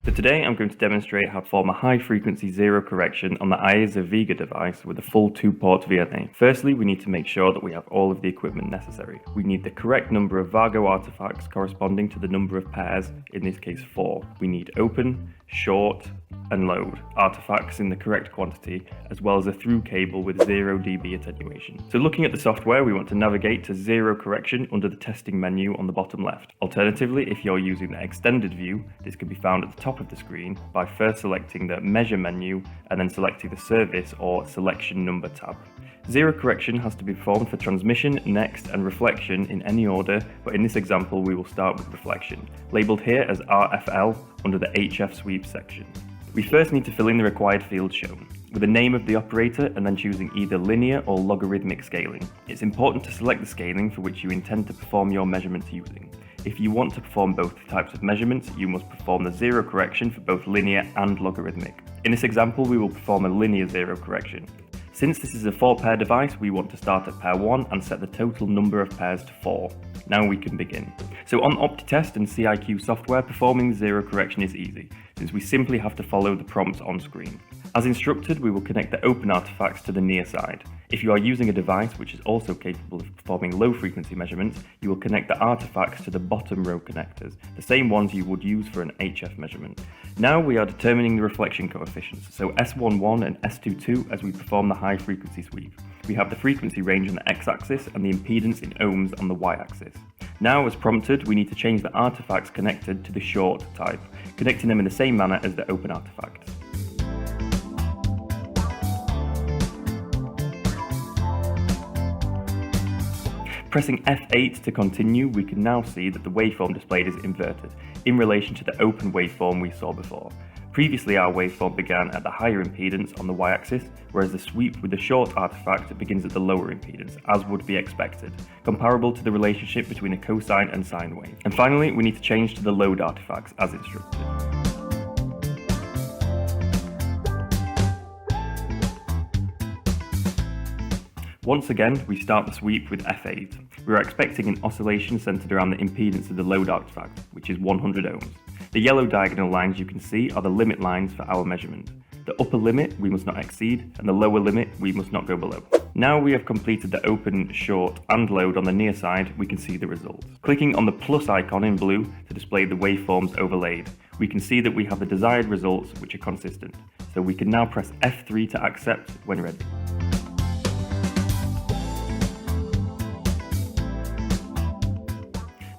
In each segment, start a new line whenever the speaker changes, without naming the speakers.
So today I'm going to demonstrate how to perform a high-frequency zero correction on the AESA Vega device with a full 2-port VNA. Firstly, we need to make sure that we have all of the equipment necessary. We need the correct number of Vargo artifacts corresponding to the number of pairs, in this case 4. We need open, short, and load artifacts in the correct quantity, as well as a through cable with 0 dB attenuation. So looking at the software, we want to navigate to zero correction under the testing menu on the bottom left. Alternatively, if you're using the extended view, this can be found at the top of the screen by first selecting the measure menu and then selecting the service or selection number tab. Zero correction has to be performed for transmission, next, and reflection in any order, but in this example we will start with reflection, labelled here as RFL under the HF sweep section. We first need to fill in the required fields shown, with the name of the operator and then choosing either linear or logarithmic scaling. It's important to select the scaling for which you intend to perform your measurements using. If you want to perform both types of measurements, you must perform the zero correction for both linear and logarithmic. In this example, we will perform a linear zero correction. Since this is a 4-pair device, we want to start at pair 1 and set the total number of pairs to 4. Now we can begin. So on OptiTest and CIQ software, performing zero correction is easy, since we simply have to follow the prompts on screen. As instructed, we will connect the open artifacts to the near side. If you are using a device which is also capable of performing low frequency measurements, you will connect the artifacts to the bottom row connectors, the same ones you would use for an HF measurement. Now we are determining the reflection coefficients, so S11 and S22 as we perform the high frequency sweep. We have the frequency range on the x-axis and the impedance in ohms on the y-axis. Now, as prompted, we need to change the artifacts connected to the short type, connecting them in the same manner as the open artifacts. Pressing F8 to continue, we can now see that the waveform displayed is inverted, in relation to the open waveform we saw before. Previously our waveform began at the higher impedance on the y-axis, whereas the sweep with the short artifact begins at the lower impedance, as would be expected, comparable to the relationship between a cosine and sine wave. And finally, we need to change to the load artifacts as instructed. Once again, we start the sweep with F8. We are expecting an oscillation centered around the impedance of the load artifact, which is 100 ohms. The yellow diagonal lines you can see are the limit lines for our measurement. The upper limit we must not exceed, and the lower limit we must not go below. Now we have completed the open, short, and load on the near side, we can see the results. Clicking on the plus icon in blue to display the waveforms overlaid, we can see that we have the desired results which are consistent. So we can now press F3 to accept when ready.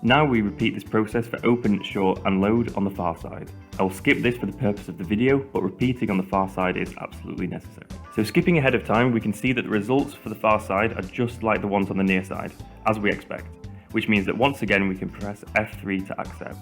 Now we repeat this process for open, short, and load on the far side. I will skip this for the purpose of the video, but repeating on the far side is absolutely necessary. So skipping ahead of time, we can see that the results for the far side are just like the ones on the near side, as we expect, which means that once again we can press F3 to accept.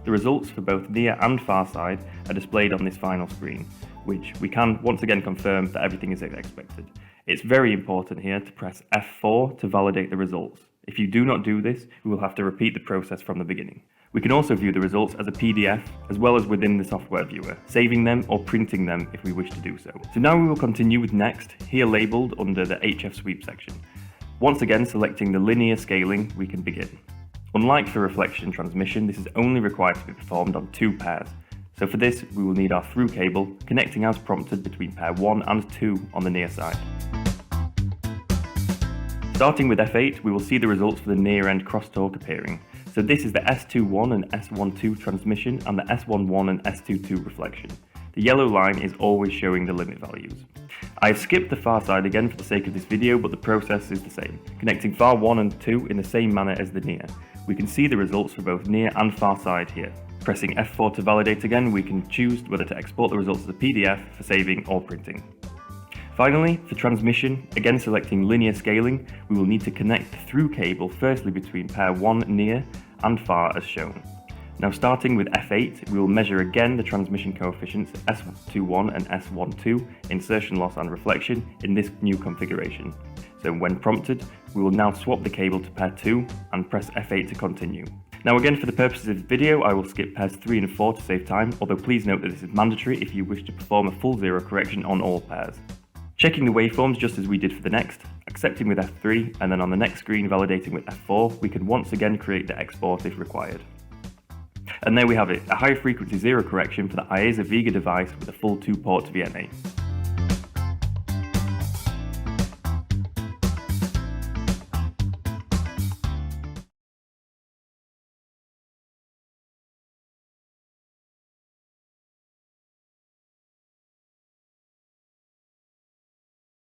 The results for both near and far side are displayed on this final screen, which we can once again confirm that everything is as expected. It's very important here to press F4 to validate the results. If you do not do this, we will have to repeat the process from the beginning. We can also view the results as a PDF, as well as within the software viewer, saving them or printing them if we wish to do so. So now we will continue with next, here labelled under the HF sweep section. Once again, selecting the linear scaling, we can begin. Unlike for reflection transmission, this is only required to be performed on 2 pairs. So for this, we will need our through cable, connecting as prompted between pair 1 and 2 on the near side. Starting with F8, we will see the results for the near end crosstalk appearing. So this is the S21 and S12 transmission and the S11 and S22 reflection. The yellow line is always showing the limit values. I've skipped the far side again for the sake of this video, but the process is the same, connecting far 1 and 2 in the same manner as the near. We can see the results for both near and far side here. Pressing F4 to validate again, we can choose whether to export the results as a PDF for saving or printing. Finally, for transmission, again selecting linear scaling, we will need to connect the through cable firstly between pair 1 near and far as shown. Now starting with F8, we will measure again the transmission coefficients S21 and S12, insertion loss and reflection in this new configuration. So when prompted, we will now swap the cable to pair 2 and press F8 to continue. Now again, for the purposes of the video, I will skip pairs 3 and 4 to save time, although please note that this is mandatory if you wish to perform a full zero correction on all pairs. Checking the waveforms just as we did for the next, accepting with F3, and then on the next screen validating with F4, we can once again create the export if required. And there we have it, a high frequency zero correction for the AESA Vega device with a full 2-port VNA.